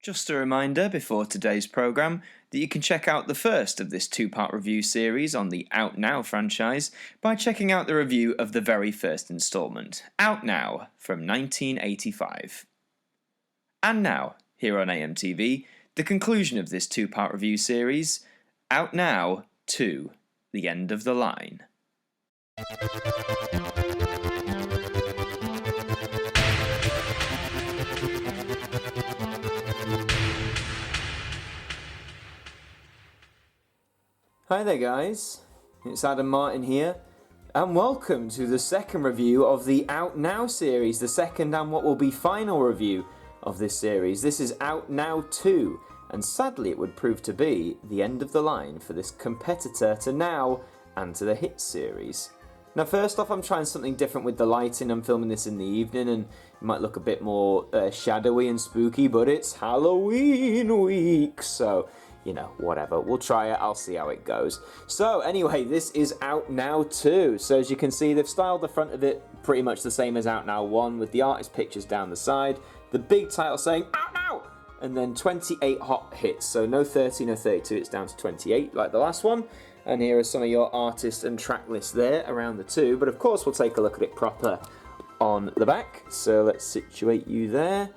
Just a reminder before today's programme that you can check out the first of this two-part review series on the Out Now franchise by checking out the review of the very first instalment, Out Now, from 1985. And now, here on AMTV, the conclusion of this two-part review series, Out Now 2, The End of the Line. Hi there guys, it's Adam Martyn here, and welcome to the second review of the Out Now series, the second and what will be final review of this series. This is Out Now 2, and sadly it would prove to be the end of the line for this competitor to Now and to the Hit series. Now first off, I'm trying something different with the lighting. I'm filming this in the evening and it might look a bit more shadowy and spooky, but it's Halloween week, so you know, whatever. We'll try it. I'll see how it goes. So anyway, this is Out Now 2. So as you can see, they've styled the front of it pretty much the same as Out Now 1 with the artist pictures down the side. The big title saying Out Now! And then 28 hot hits. So no 30, no 32. It's down to 28 like the last one. And here are some of your artist and track lists there around the two. But of course, we'll take a look at it proper on the back. So let's situate you there.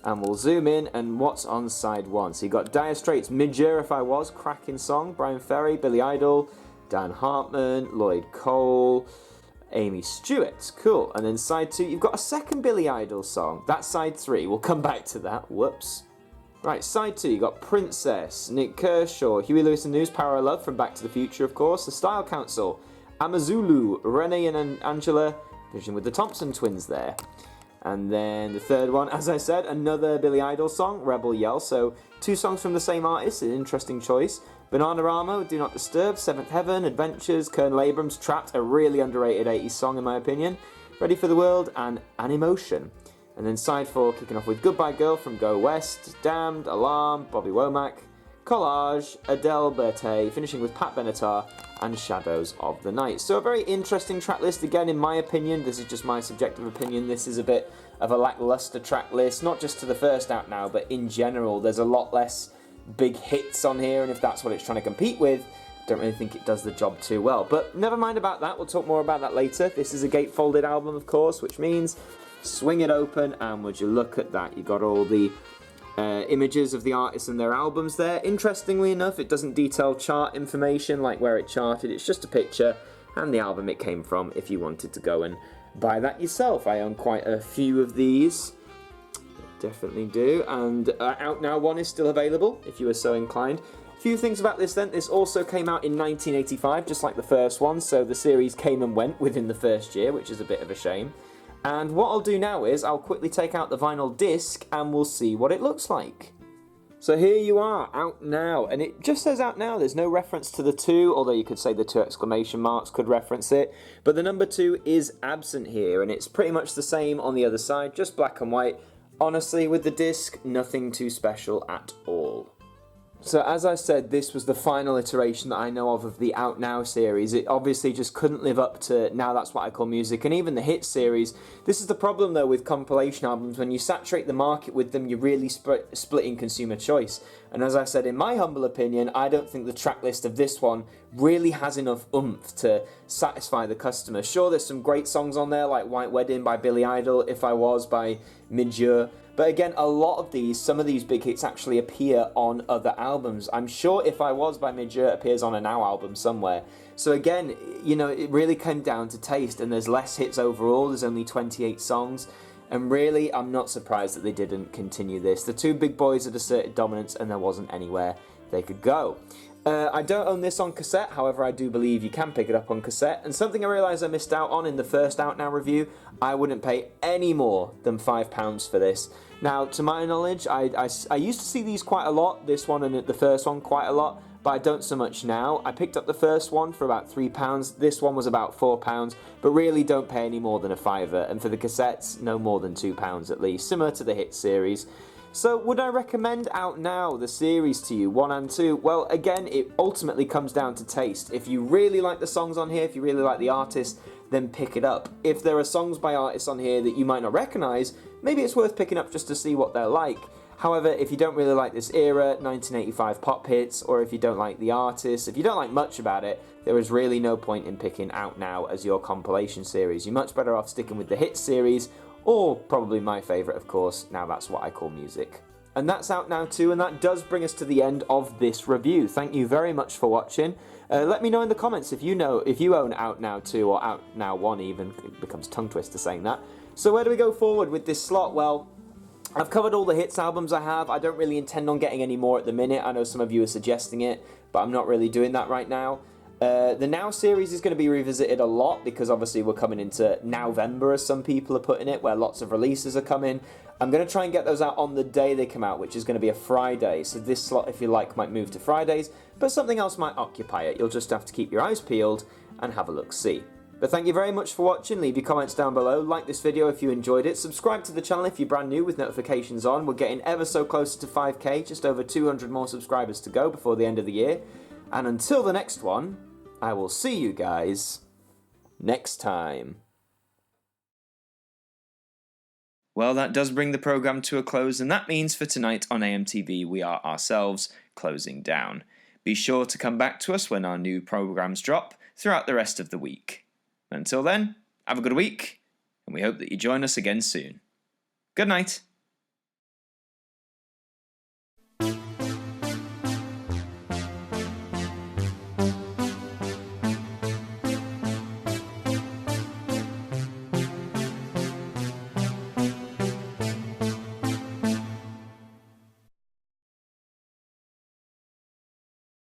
And we'll zoom in, and what's on side one? So you got Dire Straits' Mid-Year If I Was, cracking song, Brian Ferry, Billy Idol, Dan Hartman, Lloyd Cole, Amy Stewart, cool. And then side two, you've got a second Billy Idol song, that's side three, we'll come back to that, whoops. Right, side two, you got Princess, Nick Kershaw, Huey Lewis and News, Power of Love from Back to the Future, of course, The Style Council, Amazulu, Renee and Angela, vision with the Thompson twins there. And then the third one, as I said, another Billy Idol song, Rebel Yell. So two songs from the same artist, an interesting choice. Bananarama, Do Not Disturb, Seventh Heaven, Adventures, Colonel Abrams, Trapped, a really underrated 80s song in my opinion. Ready for the World, and Animotion. And then side four, kicking off with Goodbye Girl from Go West, Damned, Alarm, Bobby Womack, Collage, Adele Berthet, finishing with Pat Benatar, and Shadows of the Night. So a very interesting track list. Again, in my opinion, this is just my subjective opinion, this is a bit of a lackluster track list, not just to the first Out Now, but in general. There's a lot less big hits on here, and if that's what it's trying to compete with, I don't really think it does the job too well. But never mind about that, we'll talk more about that later. This is a gatefolded album, of course, which means swing it open, and would you look at that, you got all the images of the artists and their albums there. Interestingly enough, it doesn't detail chart information like where it charted, it's just a picture and the album it came from if you wanted to go and buy that yourself. I own quite a few of these, definitely do, and Out Now 1 is still available if you are so inclined. A few things about this then, this also came out in 1985 just like the first one, so the series came and went within the first year, which is a bit of a shame. And what I'll do now is I'll quickly take out the vinyl disc and we'll see what it looks like. So here you are, Out Now, and it just says Out Now. There's no reference to the 2, although you could say the 2 exclamation marks could reference it, but the number 2 is absent here, and it's pretty much the same on the other side, just black and white. Honestly, with the disc, nothing too special at all. So as I said, this was the final iteration that I know of the Out Now series. It obviously just couldn't live up to Now That's What I Call Music, and even the Hit series. This is the problem though with compilation albums. When you saturate the market with them, you're really splitting consumer choice. And as I said, in my humble opinion, I don't think the track list of this one really has enough oomph to satisfy the customer. Sure, there's some great songs on there like White Wedding by Billy Idol, If I Was by Mid-Year. But again, a lot of these, some of these big hits actually appear on other albums. I'm sure If I Was by Mid-Year appears on a Now album somewhere. So again, you know, it really came down to taste, and there's less hits overall. There's only 28 songs. And really, I'm not surprised that they didn't continue this. The two big boys had asserted dominance and there wasn't anywhere they could go. I don't own this on cassette, however I do believe you can pick it up on cassette, and something I realised I missed out on in the first Out Now review, I wouldn't pay any more than £5 for this. Now, to my knowledge, I used to see these quite a lot, this one and the first one quite a lot, but I don't so much now. I picked up the first one for about £3, this one was about £4, but really don't pay any more than a fiver, and for the cassettes, no more than £2 at least, similar to the Hit series. So would I recommend Out Now, the series, to you, 1 and 2? Well, again, it ultimately comes down to taste. If you really like the songs on here, if you really like the artist, then pick it up. If there are songs by artists on here that you might not recognise, maybe it's worth picking up just to see what they're like. However, if you don't really like this era, 1985 pop hits, or if you don't like the artist, if you don't like much about it, there is really no point in picking Out Now as your compilation series. You're much better off sticking with the hits series, or probably my favourite, of course, Now That's What I Call Music. And that's Out Now too, and that does bring us to the end of this review. Thank you very much for watching. Let me know in the comments if you own Out Now 2 or Out Now 1 even. It becomes tongue twister saying that. So where do we go forward with this slot? Well, I've covered all the hits albums I have. I don't really intend on getting any more at the minute. I know some of you are suggesting it, but I'm not really doing that right now. The Now series is going to be revisited a lot because obviously we're coming into November, as some people are putting it, where lots of releases are coming. I'm going to try and get those out on the day they come out, which is going to be a Friday. So this slot, if you like, might move to Fridays, but something else might occupy it. You'll just have to keep your eyes peeled and have a look-see. But thank you very much for watching. Leave your comments down below. Like this video if you enjoyed it. Subscribe to the channel if you're brand new with notifications on. We're getting ever so closer to 5k, just over 200 more subscribers to go before the end of the year. And until the next one, I will see you guys next time. Well, that does bring the programme to a close, and that means for tonight on AMTV we are ourselves closing down. Be sure to come back to us when our new programmes drop throughout the rest of the week. Until then, have a good week, and we hope that you join us again soon. Good night.